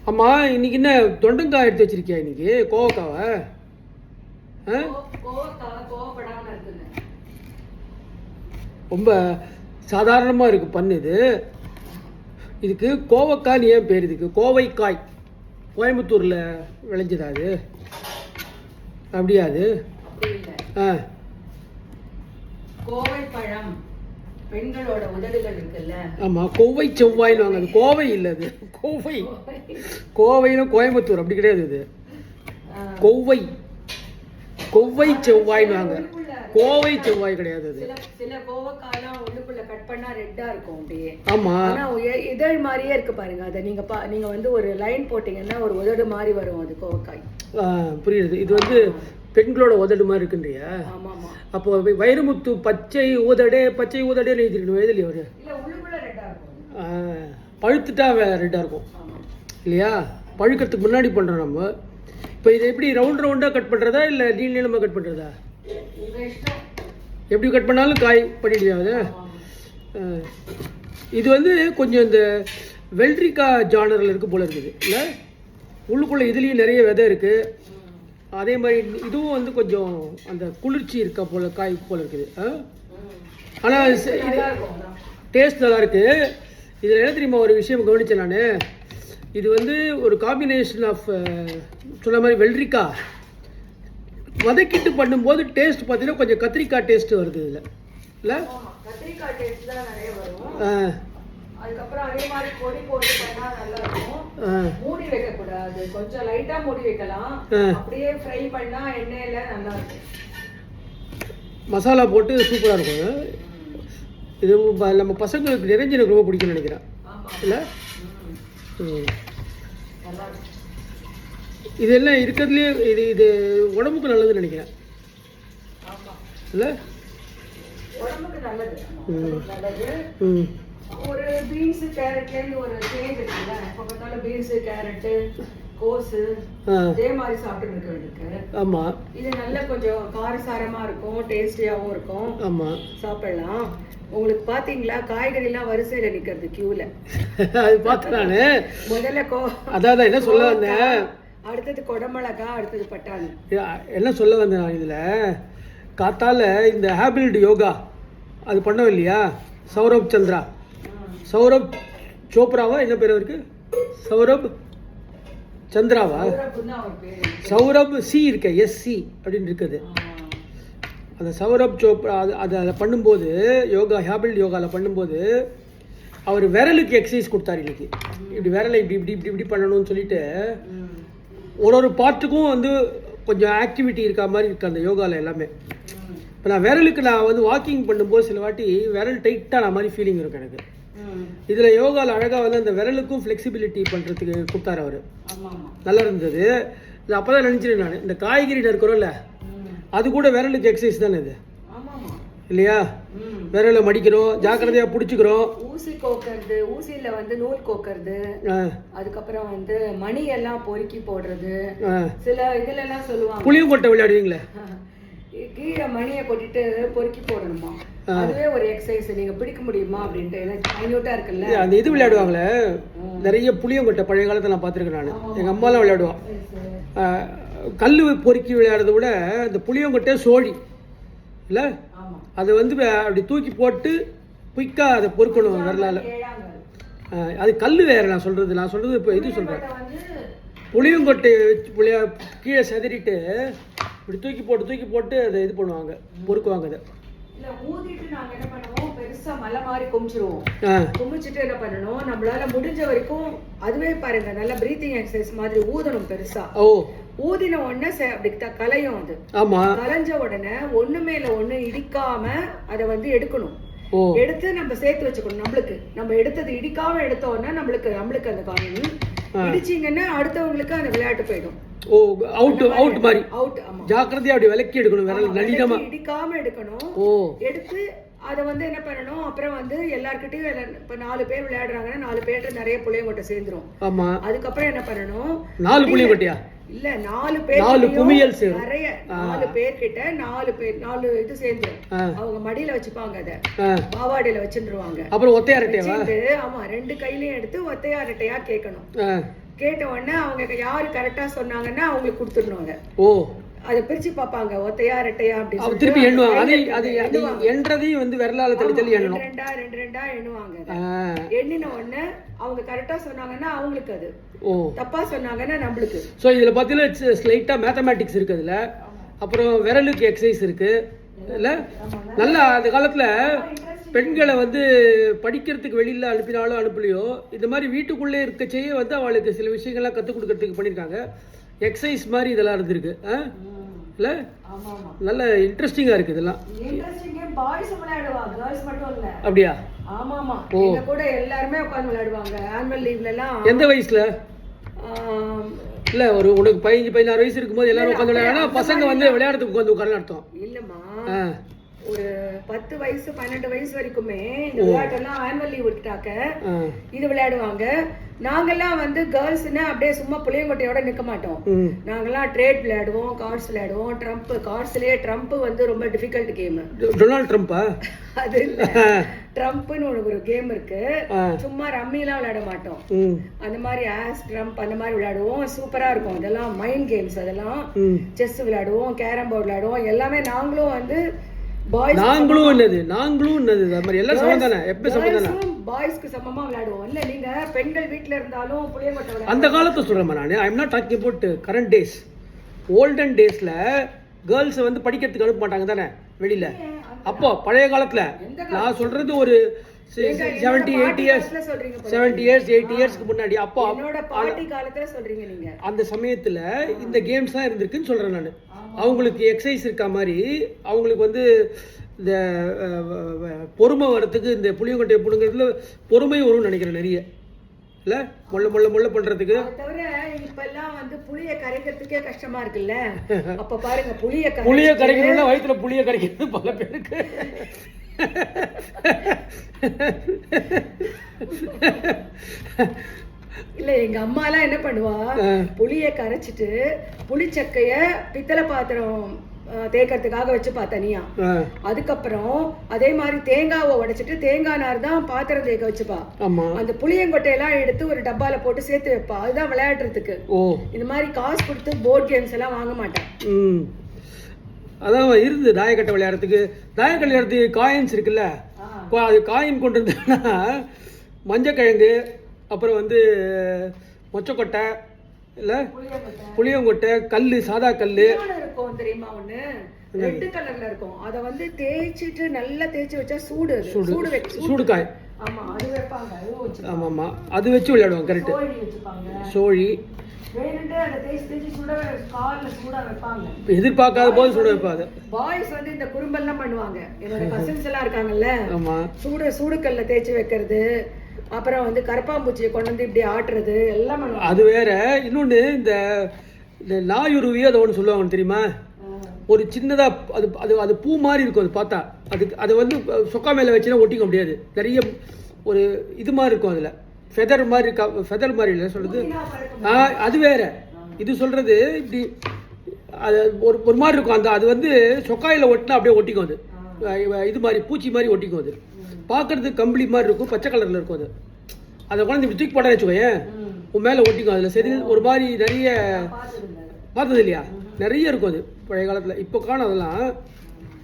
ஆமாம், இன்னைக்கு என்ன தொண்டங்காய் எடுத்து வச்சிருக்கியா? இன்னைக்கு கோவக்காவை ரொம்ப சாதாரணமாக இருக்குது பண்ணு. இதுக்கு கோவக்காய் ஏன் பேர்? இதுக்கு கோவைக்காய் கோயம்புத்தூரில் விளைஞ்சதா அது? அப்படியா அது? கோவைப்பழம் பெண்களோட உதடுகள் இருக்குல்ல. ஆமாம், கோவை செவ்வாய்னு வாங்க. அது கோவை இல்லை, அது கோவை. கோவைன்னு கோயம்புத்தூர் அப்படி கிடையாது. இது கோவை கோவை செவ்வாய்னு வாங்க. கோவை செவ்வாய் கிடையாது அது. சில கோவக்காயெல்லாம் உள்ளுக்குள்ள கட் பண்ணா ரெட்டா இருக்கும் அப்படியே. ஆமா, ஆனா இதழ் மாதிரியே இருக்கு பாருங்க. அதை நீங்க வந்து ஒரு லைன் போட்டீங்கன்னா ஒரு உதடு மாதிரி வரும் அது கோவக்காய். புரியுது. இது வந்து பெண்களோட உதடு மாதிரி இருக்குன்றியா? ஆமா ஆமா. அப்போ வைரமுத்து பச்சை ஊதடே எழுதிருக்கணும். எழுதலையே ஒரு பழுத்துட்டா ரெட்டாக இருக்கும் இல்லையா? பழுக்கிறதுக்கு முன்னாடி பண்ணுறோம் நம்ம. இப்போ இதை எப்படி ரவுண்டாக கட் பண்ணுறதா இல்லை நீளமாக கட் பண்ணுறதா? எப்படி கட் பண்ணாலும் காய் பண்ணிடுது. இது வந்து கொஞ்சம் இந்த வெள்ளரிக்காய் ஜானரில் இருக்குது போல இருக்குது இல்லை? உள்ளுக்குள்ளே இதுலேயும் நிறைய விதை இருக்குது. அதே மாதிரி இதுவும் வந்து கொஞ்சம் அந்த குளிர்ச்சி இருக்கா போல காய் போல இருக்குது. ஆனால் இது டேஸ்ட் நல்லா இருக்குது. இதில் என்ன தெரியுமா ஒரு விஷயம் கவனித்தேன் நான். இது வந்து ஒரு காம்பினேஷன் ஆஃப் சொன்ன மாதிரி வெள்ளரிக்காய் வதக்கிட்டு பண்ணும்போது டேஸ்ட் பார்த்தீங்கன்னா கொஞ்சம் கத்திரிக்காய் டேஸ்ட்டு வருது இதில் இல்லை? கத்திரிக்காய் டேஸ்ட் தான் நிறைய வரும். அதுக்கப்புறம் அதே மாதிரி பொடி போட்டு பண்ணா நல்லா இருக்கும். மூடி வைக்க கூடாது, கொஞ்சம் லைட்டா மூடி வைக்கலாம். அப்படியே ஃப்ரை பண்ணா எண்ணெயில நல்லா இருக்கும். மசாலா போட்டு சூப்பராக இருக்கும். இது நம்ம பசங்களுக்கு நிறைஞ்சு ரொம்ப பிடிக்கும்னு நினைக்கிறேன் இல்லை? இதெல்லாம் இருக்கிறதுலே இது உடம்புக்கு நல்லதுன்னு நினைக்கிறேன் இல்லை? உடம்புக்கு நல்லது. ஒரு பீன்ஸ் கேரட்லேருந்து ஒரு சேஞ்ச் இருக்குல்ல. இப்போ பார்த்தாலும் பீன்ஸ் கேரட்டு கோஸு இதே மாதிரி சாப்பிட்டு இருக்க வேண்டியிருக்கு. ஆமாம், இது நல்ல கொஞ்சம் காரசாரமாக இருக்கும், டேஸ்டியாகவும் இருக்கும். ஆமாம், சாப்பிடலாம். உங்களுக்கு பார்த்தீங்களா காய்கறிலாம் வரிசையில் நிற்கிறது கியூவில். அது பார்த்தேன் நான். முதல்ல அதான் என்ன சொல்ல வந்தேன், அடுத்தது கொடமிளகா, அடுத்தது பட்டாணி. என்ன சொல்ல வந்தேன் நான் இதில் காத்தால இந்த ஹேபிலிட்டி யோகா அது பண்ணோம் இல்லையா? சௌரப் சோப்ராவா என்ன பேர் அவருக்கு? சௌரப் சந்திராவா? சௌரப் சி இருக்க எஸ்சி அப்படின்னு இருக்குது. அந்த சௌரப் சோப்ரா அதை பண்ணும்போது ஹேபிலிட்டி யோகாவில் பண்ணும்போது அவர் விரலுக்கு எக்ஸசைஸ் கொடுத்தாரு. இன்னைக்கு இப்படி விரலை இப்படி பண்ணணும்னு சொல்லிட்டு ஒரு பார்ட்டுக்கும் வந்து கொஞ்சம் ஆக்டிவிட்டி இருக்கா மாதிரி இருக்குது அந்த யோகாவில் எல்லாமே. இப்போ நான் விரலுக்கு நான் வந்து வாக்கிங் பண்ணும்போது சில வாட்டி விரல் டைட்டான மாதிரி ஃபீலிங் இருக்கும் எனக்கு. இதில் யோகாவில் அழகாக வந்து அந்த விரலுக்கும் ஃப்ளெக்சிபிலிட்டி பண்ணுறதுக்கு கொடுத்தாரு அவர். நல்லா இருந்தது. இது அப்போ தான் நினச்சிட்டேன் நான், இந்த காய்கறி நறுக்கிறோம்ல அது கூட விரலுக்கு எக்ஸசைஸ் தானே இது இல்லையா? விரலை மடிக்கிறோம், ஜாக்கிரதையாக பிடிச்சிக்கிறோம். ஊசி கோக்கிறது, ஊசியில் வந்து நூல் கோக்கிறது, அதுக்கப்புறம் வந்து மணி எல்லாம் பொறுக்கி போடுறது. சில இதுலலாம் சொல்லுவாங்க புளியும் கொட்டை விளையாடுவீங்களே, கீழே மணியை கொட்டிட்டு பொறுக்கி போடணுமா, அதுவே ஒரு எக்ஸசைஸ். நீங்க பிடிக்க முடியுமா அப்படின்ட்டு மைன்யூட்டா இருக்குல்ல. அந்த இது விளையாடுவாங்களே நிறைய புளியங்கொட்டை பழைய காலத்தில் நான் பார்த்துருக்கேன். நான் எங்கள் அம்மாலாம் விளையாடுவான். கல் பொறுக்கி விளையாடுறத விட இந்த புளியங்கொட்டை சோழி இல்லை, அதை வந்து அப்படி தூக்கி போட்டு குயிக்காக அதை பொறுக்கணும் வரலால். அது கல் வேறு. நான் சொல்கிறது இப்போ இது சொல்கிறேன். புளியங்கொட்டையை கீழே செதறிட்டு இப்படி தூக்கி போட்டு அதை இது பண்ணுவாங்க, பொறுக்குவாங்க. அதை ஊதிட்டு நாங்க என்ன பண்ணுவோம், பெருசா மலை மாதிரி குமிச்சிருவோம். குமிச்சிட்டு என்ன பண்ணணும், நம்மளால முடிஞ்ச வரைக்கும் அதுவே பாருங்க நல்ல பிரீத்திங் எக்ஸசைஸ் மாதிரி ஊதணும் பெருசா. ஊதின உடனே அப்படி கலையும். அது கலைஞ்ச உடனே ஒண்ணு மேல ஒண்ணு இடிக்காம அதை வந்து எடுக்கணும். எடுத்து நம்ம சேர்த்து வச்சுக்கணும். நம்ம எடுத்தது இடிக்காம எடுத்தோம்னா நம்மளுக்கு அந்த காரணம் இடிச்சிங்கன்னா அடுத்தவங்களுக்கு அந்த விளையாட்டு போயிடும். அவுட் மாதிரி. ஜாக்கிரதையா அப்படி விலக்கி எடுக்கணும், விரல் நளினமா இடிக்காம எடுக்கணும். எடுத்து அதை வந்து என்ன பண்ணணும், அப்புறம் வந்து எல்லார்கிட்டயும் இப்போ 4 பேர் விளையாடுறாங்கன்னா 4 பேர்கிட்ட நிறைய புளியங்கொட்டை சேர்ந்துரும். ஆமா. அதுக்கப்புறம் என்ன பண்ணணும், 4 புளியங்கொட்டையா? இல்ல 4 பேர் 4 குமியல் சேரும். நிறைய 4 பேர்கிட்ட 4 இது சேர்ந்துரும். அவங்க மடியில வச்சுப்பாங்க, அத பாவாடையில வச்சிருவாங்க. அப்புறம் ஒத்தையாரட்டையா? ஆமா, 2 கையிலயும் எடுத்து ஒத்தையாரட்டையா கேட்கணும். கேட்ட உடனே அவங்க யாரு கரெக்டா சொன்னாங்கன்னா அவங்களுக்கு கொடுத்துடணும். ஓ, அதை பிரிச்சு பாப்பாங்க, ஒத்தையா ரெட்டையா அப்படின்னு திருப்பி எண்ணுவாங்க. அது என்றதையும் வந்து விரலால தள்ளி எண்ணணும். 2 எண்ணுவாங்க. எண்ணின உடனே அவங்க கரெக்டா சொன்னாங்கன்னா அவங்களுக்கு அது, தப்பா சொன்னாங்கன்னா நம்மளுக்கு. ஸோ இதுல பார்த்தீங்கன்னா ஸ்லைட்டா மேத்தமேட்டிக்ஸ் இருக்கு அதுல. அப்புறம் விரலுக்கு எக்ஸசைஸ் இருக்கு இல்ல. நல்லா அந்த காலத்துல பெண்களை வந்து படிக்கிறதுக்கு வெளியில அனுப்பினாலும் அனுப்பலையோ, இந்த மாதிரி வீட்டுக்குள்ளே இருக்கச்சேயே வந்து அவளுக்கு சில விஷயங்கள்லாம் கற்றுக் கொடுக்கறதுக்கு பண்ணியிருக்காங்க. எக்ஸசைஸ் மாதிரி இதெல்லாம் இருந்திருக்கு இல்ல. நல்ல இன்ட்ரெஸ்டிங்கா இருக்கு இதெல்லாம். பாய்ஸ் விளையாடுவாங்க, கேர்ள்ஸ் மட்டும் இல்ல. அப்படியா? ஆமா ஆமா, இங்க கூட எல்லாரும் உட்கார்ந்து விளையாடுவாங்க ஆனுவல் லீவ்ல எல்லாம். எந்த வயசுல? இல்ல ஒரு உனக்கு 15-16 வயசு இருக்கும்போது எல்லாரும் உட்கார்ந்து விளையாடுனா பசங்க வந்து விளையாடுறதுக்கு உட்கார்ந்து உட்கார்ந்து அர்த்தம் இல்லம்மா. ஒரு 10 வயசு 12 வயசு வரைக்குமே இந்த விளையாட்டெல்லாம் ஆனுவல் லீவ் விட்டுட்டாக்க இது விளையாடுவாங்க. நாங்கெல்லாம் வந்து கேர்ள்ஸ்னா அப்படியே சும்மா புளியங்கொட்டையோட நிக்க மாட்டோம். நாங்கெல்லாம் ட்ரேட் விளையாடுவோம், கார்ட்ஸ் விளையாடுவோம். ட்ரம்ப், கார்ட்ஸ்லயே ட்ரம்ப் வந்து ரொம்ப டிஃபிகல்ட் கேம். டொனால்ட் ட்ரம்பா? அது இல்ல, ட்ரம்ப்னு ஒரு கேம் இருக்கு. சும்மா ரம்மிலாம் விளையாட மாட்டோம், அந்த மாதிரி ஆஸ் ட்ரம்ப் அந்த மாதிரி விளையாடுவோம். சூப்பரா இருக்கும் அதெல்லாம், மைண்ட் கேம்ஸ் அதெல்லாம். செஸ் விளையாடுவோம், கேரம் போர்டு விளையாடுவோம். எல்லாமே நாங்களும் வந்து நாங்களும் அது மாதிரி எல்லாம் சமந்தானே. எப்ப சமந்தானே பாய்ஸ்க்கு சமமா விளையாடுவோம். இல்ல நீங்க பெண்கள் வீட்ல இருந்தாலும் புளியங்கொட்டை அந்த காலத்தை சொல்றேன் நான். I am not talking about current days. Olden டேஸ்ல கேர்ள்ஸ் வந்து படிக்கிறதுக்கு அனுப்ப மாட்டாங்க தானே வெளியில. அப்போ பழைய காலத்துல நான் சொல்றது ஒரு 70-80 இயர்ஸ்க்கு முன்னாடி. அப்போ அந்த சமயத்துல இந்த கேம்ஸ் தான் இருந்திருக்குன்னு சொல்றேன் நான். அவங்களுக்கு எக்ஸசைஸ் இருக்க மாதிரி அவங்களுக்கு வந்து இந்த பொறுமை வரத்துக்கு இந்த புளியங்கொட்டையை பிடுங்கிறதுல பொறுமை வரும்னு நினைக்கிறேன் நிறைய. இல்ல முள்ள பண்றதுக்கு. தவிர இப்பெல்லாம் வந்து புளிய கரைக்கிறதுக்கே கஷ்டமா இருக்குல்ல. அப்ப பாருங்க, புளிய கரைக்கணும்னா வயிற்றுல புளிய கரைக்கிறது பல பேருக்கு. இல்ல எங்க அம்மா எல்லாம் என்ன பண்ணுவா, புளிய கரைச்சிட்டு புளிச்சக்கைய பித்தளை பாத்திரம் தேய்க்கிறதுக்காக வச்சுப்பா தனியா. அதுக்கப்புறம் அதே மாதிரி தேங்காவை உடைச்சிட்டு தேங்காய் நார் தான் பாத்திரம் தேய்க்க வச்சுப்பா. அந்த புளியங்கொட்டையெல்லாம் எடுத்து ஒரு டப்பால போட்டு சேர்த்து வைப்பா. அதுதான் விளையாடுறதுக்கு. இந்த மாதிரி காசு கொடுத்து போர்ட் கேம்ஸ் எல்லாம் வாங்க மாட்டான். அதான் இருந்து தாயக்கட்டை விளையாடுறதுக்கு. தாயக்கட்டை விளையாடுறதுக்கு காயின்ஸ் இருக்குல்ல. அது காயின் கொண்டு இருந்தாங்கன்னா மஞ்சக்கிழங்கு, அப்புறம் வந்து மொச்சக்கொட்டை இல்ல புளியங்கொட்டை, கல்லு, சாதா கல்லு இருக்கும் தெரியுமா, ஒண்ணு ரெட் கலர்ல இருக்கும். அத வந்து தேய்ச்சிட்டு நல்லா தேய்ச்சி வச்சா சூடு காய். ஆமா, அது வைப்பாங்க. ஆமாமா, அது வச்சு விளையாடுவாங்க. கரெக்ட். சோழி எதிர்பார்க்காத போது சுட வைப்பாங்க. பாய்ஸ் வந்து இந்த குறும்பெல்லாம் பண்ணுவாங்க. என்னோட கசின்ஸ் எல்லாம் இருக்காங்கல்ல, சூடுக்கல்ல தேய்ச்சி வைக்கிறது, அப்புறம் வந்து கரப்பாம்பூச்சியை கொண்டு வந்து இப்படி ஆட்டுறது எல்லாம் பண்ணுவாங்க. அது வேற. இன்னொன்னு இந்த நாயுருவி அதை ஒன்று சொல்லுவாங்க தெரியுமா. ஒரு சின்னதா அது அது அது பூ மாதிரி இருக்கும். அது பார்த்தா அது வந்து சொக்கா மேல வச்சுன்னா ஒட்டிக்க முடியாது. நிறைய ஒரு இது மாதிரி இருக்கும். அதுல ஃபெதர் மாதிரி இருக்கா. ஃபெதர் மாதிரி இல்லை சொல்றது, அது வேற. இது சொல்றது இப்படி அது ஒரு மாதிரி இருக்கும். அந்த அது வந்து சொக்காயில் ஒட்டினா அப்படியே ஒட்டிக்கும். அது இது மாதிரி பூச்சி மாதிரி ஒட்டிக்கும். அது பார்க்கறதுக்கு கம்பளி மாதிரி இருக்கும், பச்சை கலர்ல இருக்கும். அது அதை குழந்தை இப்படி தூக்கி போட வச்சுக்கோயேன், உன் மேலே ஒட்டிக்கும். அதில் சரி ஒரு மாதிரி நிறைய பார்த்தது இல்லையா, நிறைய இருக்கும். அது பழைய காலத்தில். இப்போ காணும் அதெல்லாம்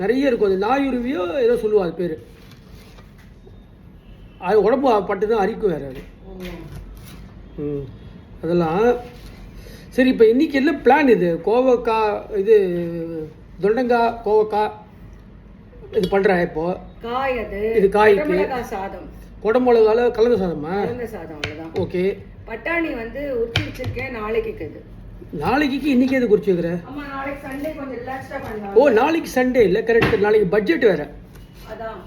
நிறைய இருக்கும். அது நாயுருவியோ ஏதோ சொல்லுவா அது பேர். அது உடம்பு பட்டு தான் அரிக்கும் வேறு அது. அதெல்லாம் சரி. இப்போ இன்னைக்கு என்ன பிளான்? இது கோவக்காய், இது தொண்டங்காய், கோவக்காய் இது பண்ற. இப்போ காய், அது இது காய்க்கு சாதம், குடமிளகால கலந்த சாதமா? கலந்த சாதம், அவ்வளவுதான். ஓகே. பட்டாணி வந்து உரிச்சு வச்சிருக்கேன், நாளைக்கு இருக்குது. நாளைக்கு இன்னைக்கு எது குறிச்சு வைக்கிற? ஆமா, நாளைக்கு சண்டே கொஞ்சம் ரிலாக்ஸ்டா பண்ணலாம். ஓ, நாளைக்கு சண்டே இல்ல, கரெக்ட். நாளைக்கு பட்ஜெட் வேற. அதான்,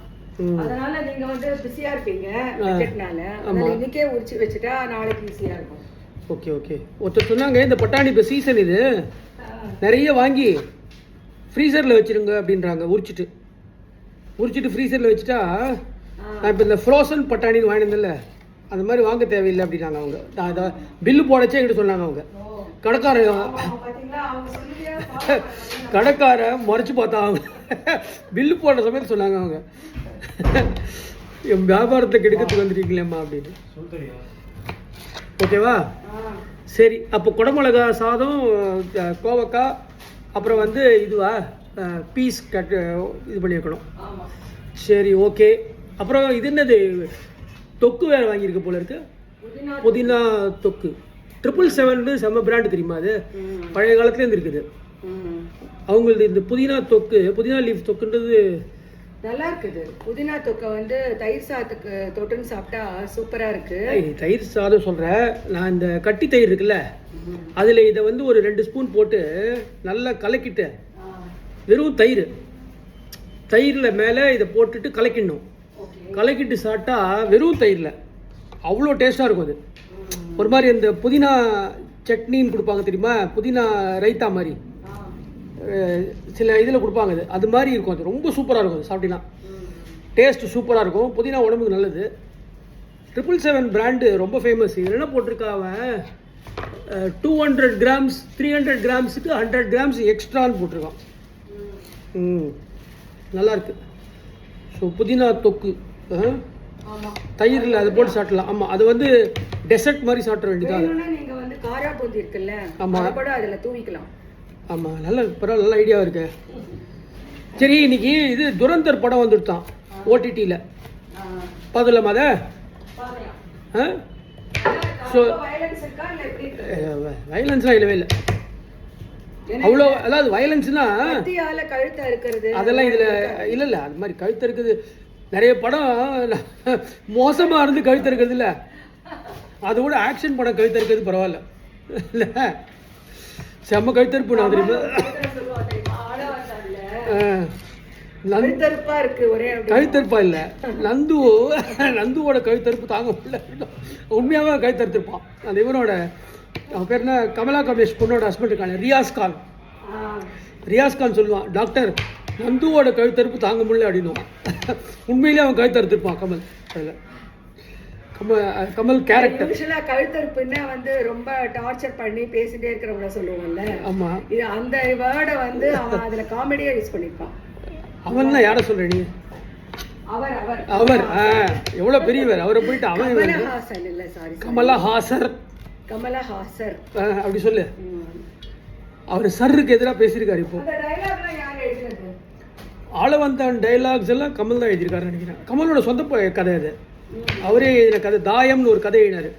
அதனால நீங்க வந்து பிஸியா இருப்பீங்க பட்ஜெட்னால. அதனால இன்னைக்கே உரிச்சு வச்சிட்டா நாளைக்கு ஈஸியா இருக்கும். Okay okay. ஒருத்தர் சொன்னாங்க இந்த பட்டாணி இப்போ சீசன், இது நிறைய வாங்கி ஃப்ரீசரில் வச்சுருங்க அப்படின்றாங்க. உரிச்சிட்டு ஃப்ரீசரில் வச்சுட்டா நான் இப்போ இந்த ஃப்ரோசன் பட்டாணின்னு வாங்கினதில்ல அந்த மாதிரி வாங்க தேவையில்லை அப்படின்னாங்க அவங்க. நான் அதை பில்லு போடச்சே என்கிட்ட சொன்னாங்க அவங்க. கடைக்கார முறைச்சி பார்த்தா அவங்க பில்லு போடுற சமயத்தில் சொன்னாங்க அவங்க, என் வியாபாரத்தை கெடுக்கிறதுக்கு வந்துருக்கீங்களேம்மா அப்படின்னு. ஓகேவா? சரி, அப்போ குடமிளகா சாதம், கோவக்காய், அப்புறம் வந்து இதுவா பீஸ் கட் இது பண்ணி வைக்கணும். சரி, ஓகே. அப்புறம் இது என்னது, தொக்கு வேறு வாங்கியிருக்க போல இருக்கு, புதினா தொக்கு. 777 செம்ம பிராண்டு தெரியுமா? அது பழைய காலத்துலேருந்து இருக்குது அவங்களது. இந்த புதினா தொக்கு, புதினா லீஃப் தொக்குன்றது நல்லா இருக்குது. புதினா தொக்கை வந்து தயிர் சாதத்துக்கு தொட்டுன்னு சாப்பிட்டா சூப்பரா இருக்கு. தயிர் சாதம் சொல்கிறேன் நான், இந்த கட்டி தயிர் இருக்குல்ல அதில் இதை வந்து ஒரு 2 ஸ்பூன் போட்டு நல்லா கலக்கிட்டு, வெறும் தயிரில் மேலே இதை போட்டுட்டு கலக்கிடணும். கலக்கிட்டு சாப்பிட்டா வெறும் தயிரில் அவ்வளோ டேஸ்ட்டாக இருக்கும். அது ஒரு மாதிரி இந்த புதினா சட்னின்னு கொடுப்பாங்க தெரியுமா, புதினா ரைத்தா மாதிரி சில இதில் கொடுப்பாங்க. அது மாதிரி இருக்கும். அது ரொம்ப சூப்பராக இருக்கும். அது சாப்பிட்டீங்கன்னா டேஸ்ட்டு சூப்பராக இருக்கும். புதினா உடம்புக்கு நல்லது. 777 பிராண்டு ரொம்ப ஃபேமஸ். இதில் என்ன போட்டிருக்கா அவன், 200 கிராம்ஸ் 300 கிராம்ஸுக்கு 100 கிராம்ஸ் எக்ஸ்ட்ரான்னு போட்டிருக்கான். நல்லாயிருக்கு. ஸோ புதினா தொக்கு தயிரில் அது போட்டு சாப்பிடலாம். ஆமாம், அது வந்து டெசர்ட் மாதிரி சாப்பிட வேண்டியதான். நீங்கள் வந்து காரா பூந்தி இருக்குல்ல, ஆமாம், கூட அதில் தூவிக்கலாம். ஆமாம், நல்ல பரவாயில்ல, நல்ல ஐடியாவாக இருக்கு. சரி, இன்னைக்கு இது துரந்தர் படம் வந்துட்டான் ஓடிடியில், பார்த்துலாமா அதை? ஸோ வயலன்ஸ்லாம் இல்லவே இல்லை அவ்வளோ. அதாவது வயலன்ஸ்னா கழுத்தை இருக்கிறது அதெல்லாம் இதில் இல்லை. அது மாதிரி கழுத்து இருக்குது. நிறைய படம் மோசமாக இருந்து கழுத்து இருக்கிறது இல்லை, அது கூட ஆக்ஷன் படம் கழுத்து இருக்கிறது பரவாயில்ல இல்லை. செம்ம கழுத்தறுப்பு நான் தெரியுமா, கழுத்தறுப்பா இல்லை, நந்துவோட கழுத்தறுப்பு தாங்க முடியல. உண்மையாகவே கழுத்தறுத்திருப்பான். அந்த இவனோட அவன் பேர் என்ன, கமலா கமலேஷ் பொண்ணோட ஹஸ்பண்ட் இருக்காங்க, ரியாஸ் கான் சொல்லுவான், டாக்டர் நந்துவோட கழுத்தறுப்பு தாங்க முடியல அப்படின்னுவான். உண்மையிலே அவன் கழுத்தறுத்திருப்பான் கமல். அதில் கமல் கேரக்டர். கழுத்தறுப்புன்னா வந்து ரொம்ப டார்ச்சர் பண்ணி பேசிட்டே இருக்கிறவங்கள சொல்லுவாங்கல்ல. ஆமா, இது அந்த வேர்டை வந்து அவன் அதுல காமெடியா யூஸ் பண்ணிருப்பான். அவன் தான் யாரை சொல்ற நீ? அவர் எவ்வளவு பெரியவர். அவரை போயிட்டு அவன் கமலஹாசர் அப்படி சொல்லு. அவர் சருக்கு எதிராக பேசியிருக்காரு. இப்போ ஆளவந்தான் டைலாக்ஸ் எல்லாம் கமல் தான் எழுதியிருக்காரு நினைக்கிறேன். கமலோட சொந்த கதை அது. அவரே எழுதின கதை. தாயம்னு ஒரு கதை எழுதினார்.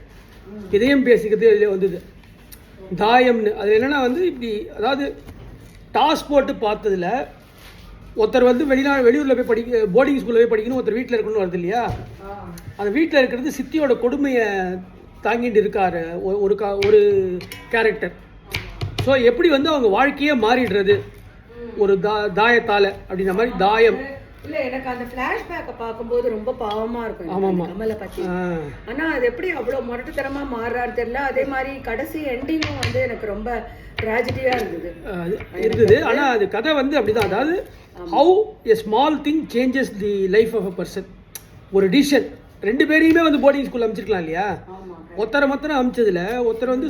இதயம் பேசிக்கிறது இதில் வந்தது தாயம்னு. அது என்னென்னா வந்து இப்படி, அதாவது டாஸ் போட்டு பார்த்ததில் ஒருத்தர் வந்து வெளியூரில் போய் போர்டிங் ஸ்கூலில் போய் படிக்கணும், ஒருத்தர் வீட்டில் இருக்கணும்னு வருது இல்லையா. அந்த வீட்டில் இருக்கிறது சித்தியோட கொடுமையை தாங்கிட்டு இருக்கார் ஒரு கேரக்டர். ஸோ எப்படி வந்து அவங்க வாழ்க்கையே மாறிடுறது ஒரு தாயத்தால் அப்படின்ற மாதிரி தாயம். இல்ல, எனக்கு அந்த ஃபிளாஷ்பேக்கை பார்க்கும்போது ரொம்ப பாவமா இருக்கும் கமலை பத்தி. ஆனா அது எப்படி அவ்வளவு முரட்டுத்தனமா மாறுறாரு தெரியல. அதே மாதிரி கடைசி எண்டிங்கும் வந்து எனக்கு ரொம்ப ட்ராஜடியா இருந்தது. ஆனா அது கதை வந்து அப்படிதான். அதாவது how a small thing changes the life of a person. ஒரு டிசிஷன். 2 பேரையுமே வந்து போர்டிங் ஸ்கூல் அமைச்சிருக்கலாம் இல்லையா. ஒருத்தரை மாத்திரம் அமைச்சதுல ஒருத்தர் வந்து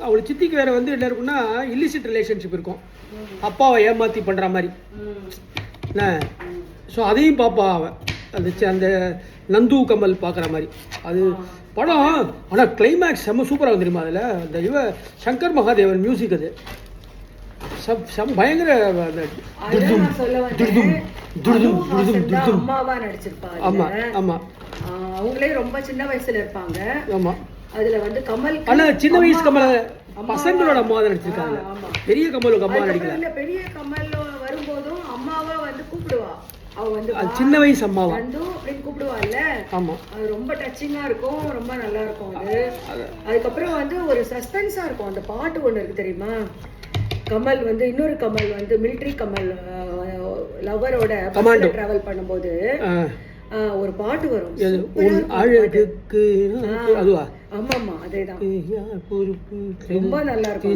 அவளுக்கு சித்திக்கு வேற வந்து என்ன இருக்குன்னா இல்லிசிட் ரிலேஷன்ஷிப் இருக்கும், அப்பாவை ஏமாத்தி பண்ற மாதிரி. ஸோ அதையும் பார்ப்பா அவன். அந்த நந்து கமல் பார்க்குற மாதிரி அது படம். ஆனால் கிளைமேக்ஸ் செம்ம சூப்பராக வந்துருமா அதில். அந்த சங்கர் மகாதேவன் மியூசிக். அது பயங்கர அவங்களே ரொம்ப சின்ன வயசுல இருப்பாங்க. ஆமா, அதுல வந்து கமல் ஆனா சின்ன வயசு கமல் பசங்களோட அம்மா தான் நடிச்சிருக்காங்க. பெரிய கமலுக்கு அம்மா நடிக்கல. பெரிய கமல் வரும்போதும் அம்மாவா வந்து கூப்பிடுவா. அவ வந்து சின்ன வயசு அம்மாவா வந்து அப்படின்னு கூப்பிடுவாள்ல. ஆமா, அது ரொம்ப டச்சிங்கா இருக்கும், ரொம்ப நல்லா இருக்கும் அது. அதுக்கப்புறம் வந்து ஒரு சஸ்பென்ஸா இருக்கும். அந்த பாட்டு ஒண்ணு இருக்கு தெரியுமா, கமல் வந்து இன்னொரு கமல் வந்து மிலிட்டரி கமல் லவரோட டிராவல் பண்ணும்போது ஒரு பாட்டு வரும். ஆமாமா, அதேதான். ரொம்ப நல்லா இருக்கும்.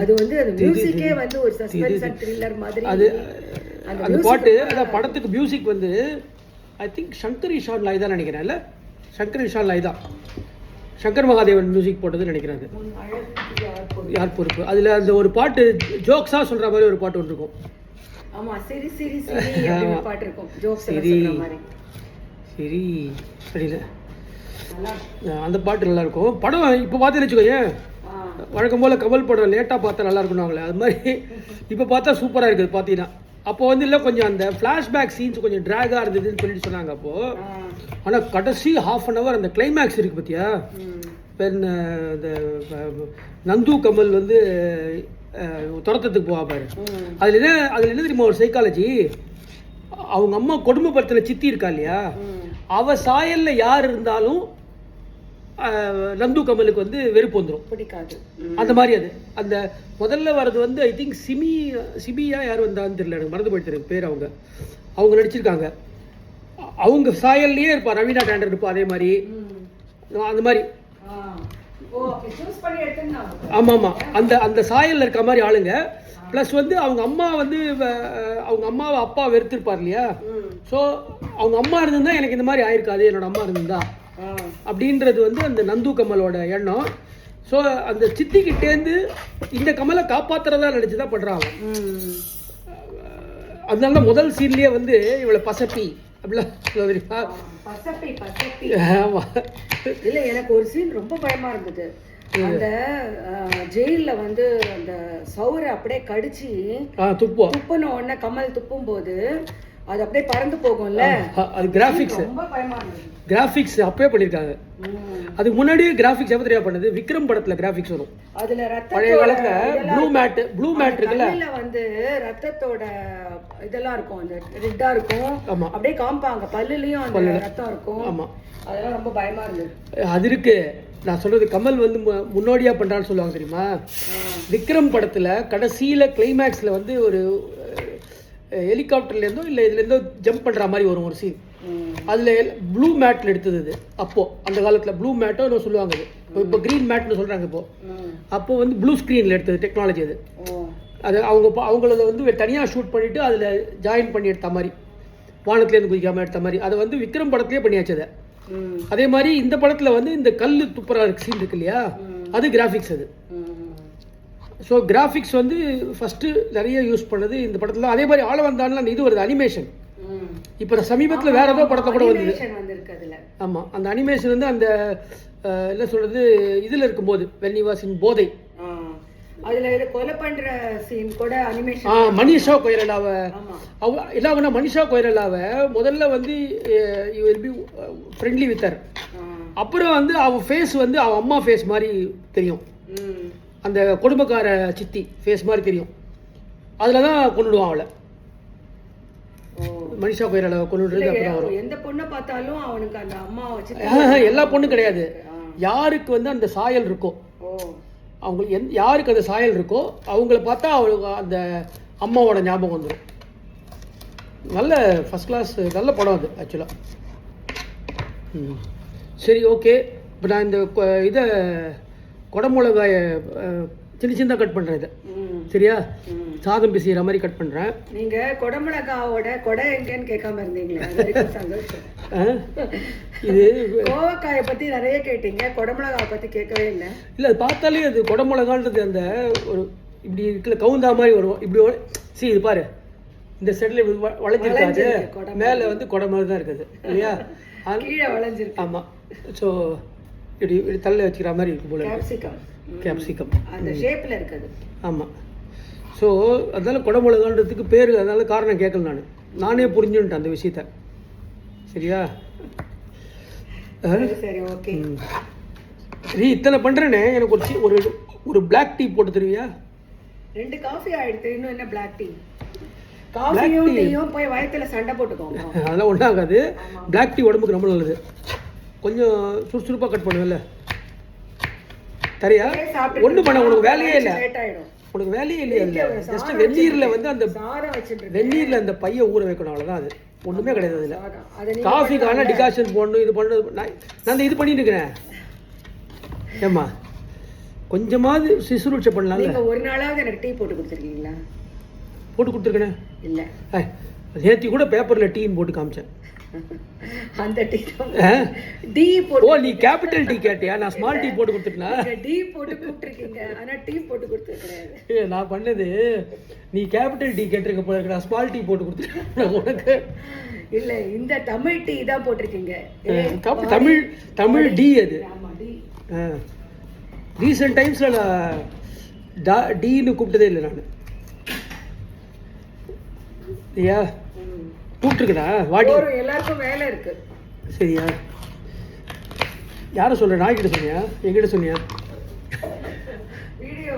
அது வந்து அந்த மியூசிக்கே வந்து ஒரு சஸ்பென்ஸ் த்ரில்லர் மாதிரி. அந்த பாட்டு அந்த படத்துக்கு மியூசிக் வந்து ஐ திங்க் சங்கர் இஷான் லாய் தான் நினைக்கிறேன். இல்லை சங்கர் இஷான் லாய் தான், சங்கர் மகாதேவன் மியூசிக் போட்டதுன்னு நினைக்கிறேன். அது யார் பொறுப்பு. அதில் அந்த ஒரு பாட்டு ஜோக்ஸாக சொல்கிற மாதிரி ஒரு பாட்டு ஒன்று இருக்கும். சரி சரியில்ல, அந்த பாட்டு நல்லா இருக்கும். படம் இப்போ பார்த்து வச்சுக்கோங்க, வழக்கம் போல் கமல் படம் லேட்டாக பார்த்தா நல்லா இருக்குன்னு அது மாதிரி இப்போ பார்த்தா சூப்பராக இருக்குது பார்த்தீங்கன்னா. அப்போ வந்து இல்லை கொஞ்சம் அந்த ஃப்ளாஷ்பேக் சீன்ஸ் கொஞ்சம் ட்ராகாக இருந்ததுன்னு சொல்லிட்டு சொன்னாங்க அப்போது. ஆனால் கடைசி ½ அந்த கிளைமேக்ஸ் இருக்குது பார்த்தியா, இப்போ இந்த நந்து கமல் வந்து துரத்தத்துக்கு போவா பாரு, அதில் என்ன தெரியுமா ஒரு சைக்காலஜி, அவங்க அம்மா கொடுமைப்படுத்தின சித்தி இருக்கா இல்லையா, அவ சாயல்ல யார் இருந்தாலும் நந்து கமலுக்கு வந்து வெறுப்பு வந்துடும், பிடிக்காது. அந்த மாதிரி அது அந்த முதல்ல வர்றது வந்து ஐ திங்க் சிமியா யார் வந்தான்னு தெரியல, எனக்கு மறந்து போயிட்டு பேர். அவங்க நடிச்சிருக்காங்க, அவங்க சாயல்லையே இருப்பா, ரவீனா டேண்டர் இருப்பா அதே மாதிரி, அந்த மாதிரி. ஆமாம் ஆமாம், அந்த சாயலில் இருக்க மாதிரி ஆளுங்க. ப்ளஸ் வந்து அவங்க அம்மா வந்து அவங்க அம்மாவை அப்பா வெறுத்திருப்பார் இல்லையா, ஸோ அவங்க அம்மா இருந்திருந்தா எனக்கு இந்த மாதிரி ஆயிருக்காது, என்னோட அம்மா இருந்திருந்தா அப்படின்றது வந்து அந்த நந்து கமலோட எண்ணம். ஸோ அந்த சித்திக்கிட்டேருந்து இந்த கமலை காப்பாற்றுறதா நினச்சி தான் பண்ணுறாங்க. அதனால தான் முதல் சீன்லேயே வந்து இவளை பசப்பி அப்படிலாம். இல்ல எனக்கு ஒரு சீன் ரொம்ப பயமா இருந்தது. அந்த ஜெயில வந்து அந்த சௌரை அப்படியே கடிச்சு துப்புன உடனே கமல் துப்பும் போது அது அப்படியே பறந்து போகும்ல, அது கிராஃபிக்ஸ் ரொம்ப பயமா இருந்தது. கிராஃபிக்ஸ் அப்பவே பண்ணிருக்காங்க. அதுக்கு முன்னாடியே கிராஃபிக்ஸ் எப்ப தெரியா பண்ணது, விக்ரம் படத்துல கிராஃபிக்ஸ் வரும். அதுல ரத்தம் பழைய காலத்துல ப்ளூ மேட் இருக்குல்ல, அதுல வந்து ரத்தத்தோட இதெல்லாம் இருக்கும், அந்த ரெட்டா இருக்கும், அப்படியே காம்பாங்க, பல்லுலயும் அந்த ரத்தம் இருக்கும். ஆமா, அதெல்லாம் ரொம்ப பயமா இருந்தது. அது இருக்கு. நான் சொல்றது கமல் வந்து முன்னோடியா பண்றான்னு சொல்லுவாங்க தெரியுமா. விக்ரம் படத்துல கடைசியில கிளைமேக்ஸ்ல வந்து ஒரு ஹெலிகாப்டர்ல இருந்தோ இல்ல இதுல இருந்தோ ஜம்ப் பண்ற மாதிரி வரும் ஒரு சீன். அதுல ப்ளூ மேட்ல எடுத்தது அது. அப்போ அந்த காலத்துல ப்ளூ மேட்டோ என்ன சொல்லுவாங்க, இப்போ கிரீன் மேட்னு சொல்றாங்க. இப்போ அப்போ வந்து ப்ளூ ஸ்கிரீன்ல எடுத்தது டெக்னாலஜி அது. அது அவங்கள வந்து தனியாக ஷூட் பண்ணிட்டு அதில் ஜாயின் பண்ணி எடுத்த மாதிரி, வானத்துலேருந்து குதிக்காமல் எடுத்த மாதிரி, அதை வந்து விக்ரம் படத்துலேயே பண்ணியாச்சு அதை. அதே மாதிரி இந்த படத்தில் வந்து இந்த கல் துப்புரா சீன் இருக்கு இல்லையா, அது கிராஃபிக்ஸ் அது. ஸோ கிராஃபிக்ஸ் வந்து ஃபஸ்ட்டு நிறைய யூஸ் பண்ணது இந்த படத்தில். அதே மாதிரி ஆள வந்தாலும் இது வருது அனிமேஷன். இப்போ சமீபத்தில் வேற ஏதோ படத்தை கூட வந்தது. ஆமாம், அந்த அனிமேஷன் வந்து அந்த என்ன சொல்கிறது இதில் இருக்கும்போது வெள்ளிவாசின் போதை, அதுல கொலை பண்ற சீன் கூட அனிமேஷன். மனிஷா கொய்ரலாவை இல்லாம மனிஷா கொய்ரலாவை முதல்ல வந்து you will be friendly with her. அப்புறம் வந்து அவன் ஃபேஸ் வந்து அவன் அம்மா ஃபேஸ் மாதிரி தெரியும், அந்த குடும்பக்கார சித்தி ஃபேஸ் மாதிரி தெரியும். அதில் தான் கொண்டுடுவான் அவளை, மனிஷா கொய்ரலாவை கொண்டுடுறது. அப்புறம் வரும் எந்த பொண்ணை பார்த்தாலும் அவனுக்கு அந்த அம்மா எல்லா பொண்ணும் கிடையாது, யாருக்கு வந்து அந்த சாயல் இருக்கோ, அவங்களுக்கு யாருக்கு அந்த சாயல் இருக்கோ அவங்கள பார்த்தா அவங்களுக்கு அந்த அம்மாவோட ஞாபகம் வந்துடும். நல்ல ஃபஸ்ட் கிளாஸ் நல்ல படம் அது ஆக்சுவலாக. சரி, ஓகே. இப்போ நான் இந்த இதை குடமிளகாயை சின்ன சின்ன கட் பண்ணுறேன். இதை சரியா, சாதம் பிசைகிற மாதிரி கட் பண்ணுறேன். நீங்கள் குடமிளகாவோட கொடை எங்கேன்னு கேட்காம இருந்தீங்களே, சந்தோஷம். இது கோவக்காயை பற்றி நிறைய கேட்டீங்க, குடமிளகாவை பற்றி கேட்கவே இல்லை. இல்லை, அது பார்த்தாலே அது குடமிளகான்றது அந்த ஒரு இப்படி இருக்கிற கவுந்தா மாதிரி வரும். இப்படி இது பாரு, இந்த செட்டில் வளைஞ்சிருக்காது, மேலே வந்து குடை மாதிரி தான் இருக்குது இல்லையா, கீழே வளைஞ்சிருக்கு. ஆமாம். ஸோ இப்படி இப்படி தள்ள வச்சுக்கிற மாதிரி இருக்கும் போல. கேப்சிகம் அந்த ஷேப்பில் இருக்குது. ஆமாம். ஸோ அதனால குடமிளகான்றதுக்கு பேர், அதனால காரணம் கேட்கல. நானே புரிஞ்சுன்ட்டேன் அந்த விஷயத்த. சரியா, சரி, ஓகே. சரி, இத்தனை பண்ணுறேனே, எனக்கு ஒரு ஒரு பிளாக் டீ போட்டு தருவியா? 2 காஃபி ஆயிடுத்து, இன்னும் என்ன பிளாக் டீ? காஃபியும் டீயும் போய் வயத்துல சண்டை போட்டுக்கோங்க, அதெல்லாம் ஒன்றாகாது. பிளாக் டீ உடம்புக்கு ரொம்ப நல்லது. கொஞ்சம் சுறுசுறுப்பாக கட் பண்ணுவேன்ல, சரியா? ஒன்றும் பண்ண உனக்கு வேலையே இல்லை, உனக்கு வேலையே இல்லையா? ஜஸ்ட் வெந்நீரில் வந்து அந்த வெந்நீரில் அந்த பையை ஊற வைக்கணும், அவ்வளோதான். அது ஒன்றுமே கிடையாது. அதில் காஃபிக்கான டிகாஷன் போடணும், இது பண்ணணும். நான் இது பண்ணிட்டு இருக்கிறேன். ஏம்மா, கொஞ்சமாவது சிசுரூட்சை பண்ணலாம். ஒரு நாளாவது எனக்கு டீ போட்டு கொடுத்துருக்கீங்களா? போட்டு கொடுத்துருக்கேனே. இல்ல நேத்தி கூட பேப்பரில் டீன்னு போட்டு காமிச்சேன். அந்த டீ டி போட்டு. ஓ, நீ கேபிட்டல் டீ கேட்டியா? நான் ஸ்மால் டீ போட்டு கொடுத்துட்டேனா? டி போட்டு கூப்பிட்டுருக்கீங்க, ஆனா டீ போட்டு கொடுத்தது கிடையாது. நான் பண்ணது நீ கேபிட்டல் டீ கேட்டிருக்க போல இருக்கு. நான் ஸ்மால் டீ போட்டு கொடுத்துட்டேன் உனக்கு. இல்ல, இந்த தமிழ் டீ தான் போட்டிருக்கீங்க. தமிழ் டி அது. ஆமா, டி. ரீசெண்ட் டைம்ஸில் நான் டீன்னு கூப்பிட்டதே இல்லை நான். ஐயா கூப்பிட்டுருக்குதா? வாடி எல்லாருக்கும் வேலை இருக்கு. சரியா? யாரை சொல்ற? நாய்கிட்ட சொன்னியா? எங்கிட்ட சொன்னியா? வீடியோ